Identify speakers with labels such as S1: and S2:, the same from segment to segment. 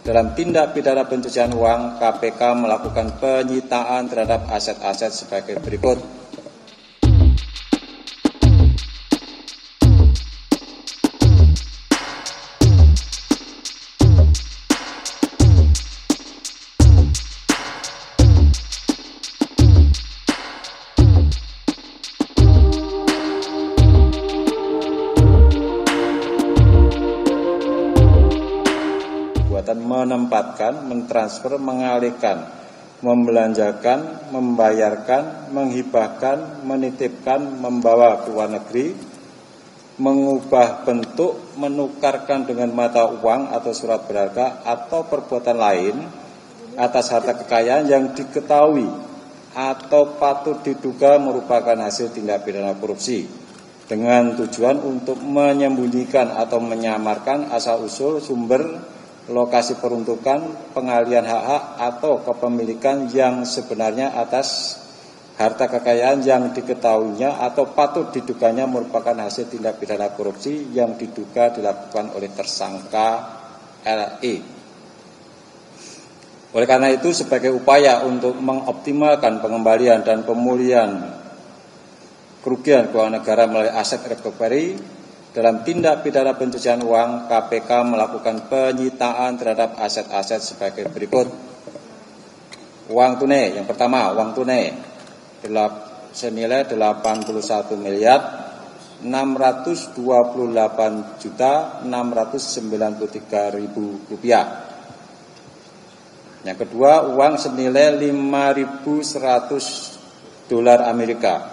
S1: Dalam tindak pidana pencucian uang, KPK melakukan penyitaan terhadap aset-aset sebagai berikut. Menempatkan, mentransfer, mengalihkan, membelanjakan, membayarkan, menghibahkan, menitipkan, membawa ke luar negeri, mengubah bentuk, menukarkan dengan mata uang atau surat berharga atau perbuatan lain atas harta kekayaan yang diketahui atau patut diduga merupakan hasil tindak pidana korupsi dengan tujuan untuk menyembunyikan atau menyamarkan asal-usul, sumber, lokasi peruntukan, pengalihan hak-hak atau kepemilikan yang sebenarnya atas harta kekayaan yang diketahuinya atau patut diduganya merupakan hasil tindak pidana korupsi yang diduga dilakukan oleh tersangka LE. Oleh karena itu, sebagai upaya untuk mengoptimalkan pengembalian dan pemulihan kerugian keuangan negara melalui aset recovery, dalam tindak pidana pencucian uang, KPK melakukan penyitaan terhadap aset-aset sebagai berikut. Uang tunai, yang pertama uang tunai senilai 81 miliar 628 juta 693 ribu rupiah. Yang kedua, uang senilai 5.100 dolar Amerika.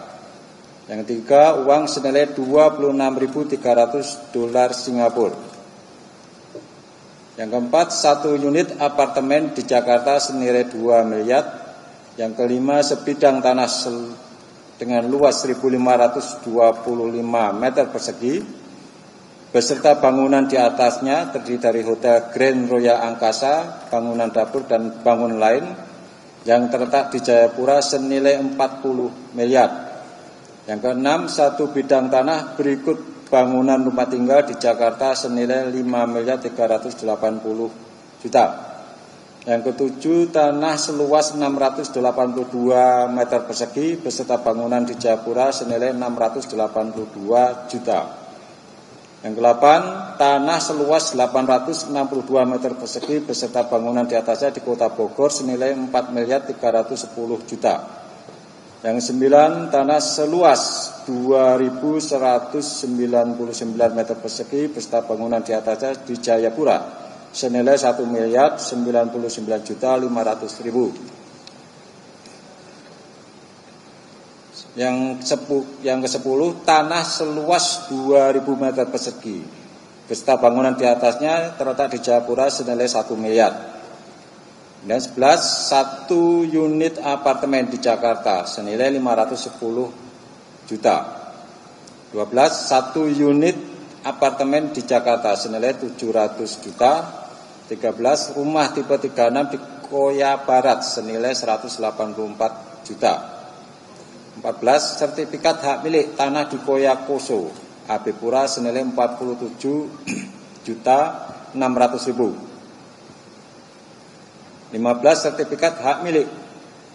S1: Yang ketiga, uang senilai 26.300 dolar Singapura. Yang keempat, 1 unit apartemen di Jakarta senilai 2 miliar. Yang kelima, sebidang tanah dengan luas 1.525 meter persegi beserta bangunan di atasnya terdiri dari Hotel Grand Royal Angkasa, bangunan dapur dan bangunan lain yang terletak di Jayapura senilai 40 miliar. Yang keenam, 1 bidang tanah berikut bangunan rumah tinggal di Jakarta senilai 5.380 juta. Yang ketujuh, tanah seluas 682 meter persegi beserta bangunan di Jayapura senilai 682 juta. Yang kedelapan, tanah seluas 862 meter persegi beserta bangunan di atasnya di Kota Bogor senilai 4.310 juta. Yang sembilan, tanah seluas 2.199 meter persegi beserta bangunan di atasnya di Jayapura senilai 1.099 juta 500 ribu. Yang ke-10, tanah seluas 2.000 meter persegi beserta bangunan di atasnya terletak di Jayapura senilai 1 miliar. Dan 11, 1 unit apartemen di Jakarta senilai 510 juta. 12, 1 unit apartemen di Jakarta senilai 700 juta. 13, rumah tipe 36 di Koya Barat senilai 184 juta. 14, sertifikat hak milik tanah di Koya Koso, AB Pura senilai 47 juta 600 ribu. 15, sertifikat hak milik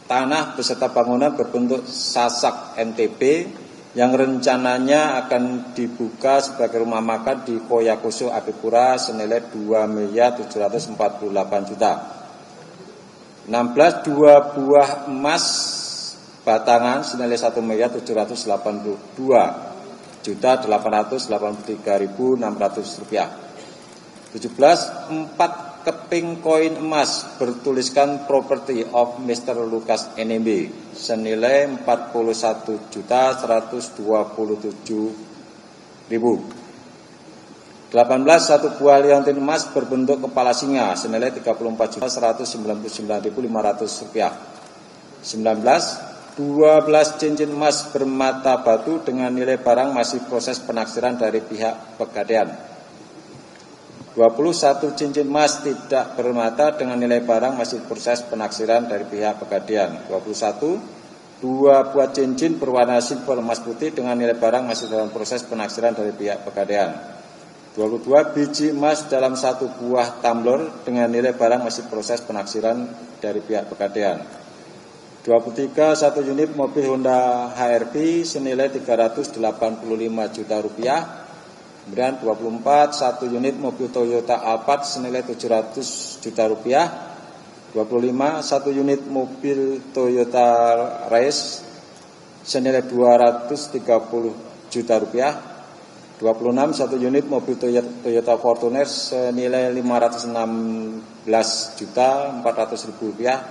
S1: tanah beserta bangunan berbentuk sasak NTP yang rencananya akan dibuka sebagai rumah makan di Koyakuso Abipura senilai 2.748 juta. 16, 2 buah emas batangan senilai 1.782 juta 883.600 rupiah. 17, 4 keping koin emas bertuliskan property of Mr. Lukas NMB senilai 41 juta 127 ribu. 18, 1 buah liontin emas berbentuk kepala singa senilai 34 juta 199.500 rupiah. 19, 12 cincin emas bermata batu dengan nilai barang masih proses penaksiran dari pihak Pegadaian. 21, cincin emas tidak bermata dengan nilai barang masih proses penaksiran dari pihak Pegadaian. 21, 2 buah cincin berwarna silver emas putih dengan nilai barang masih dalam proses penaksiran dari pihak Pegadaian. 22 biji emas dalam 1 buah tumbler dengan nilai barang masih proses penaksiran dari pihak pegadaian. 23 1 unit mobil Honda HR-V senilai 385 juta rupiah. Kemudian 24 1 unit mobil Toyota Alphard senilai 700 juta rupiah. 25 1 unit mobil Toyota Race senilai 230 juta rupiah. 26 1 unit mobil Toyota Fortuner senilai 516 juta 400 ribu rupiah.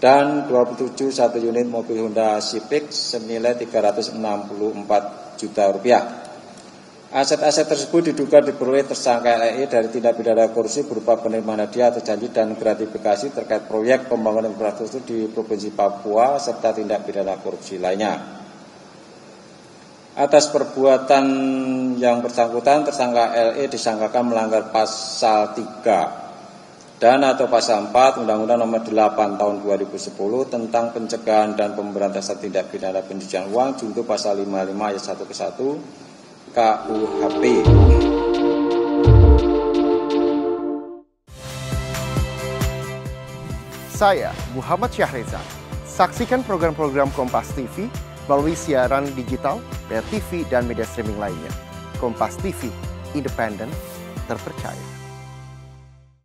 S1: Dan 27 1 unit mobil Honda Civic senilai 364 juta rupiah. Aset-aset tersebut diduga diperoleh tersangka LEI dari tindak pidana korupsi berupa penerimaan hadiah atau janji dan gratifikasi terkait proyek pembangunan infrastruktur di Provinsi Papua serta tindak pidana korupsi lainnya. Atas perbuatan yang bersangkutan, tersangka LE disangkakan melanggar pasal 3 dan atau pasal 4 Undang-Undang Nomor 8 Tahun 2010 tentang pencegahan dan pemberantasan tindak pidana pencucian uang junto pasal 55 ayat 1 ke 1 KUHP.
S2: Saya Muhammad Syahreza. Saksikan program-program Kompas TV melalui siaran digital, pay TV, dan media streaming lainnya. Kompas TV, independen, terpercaya.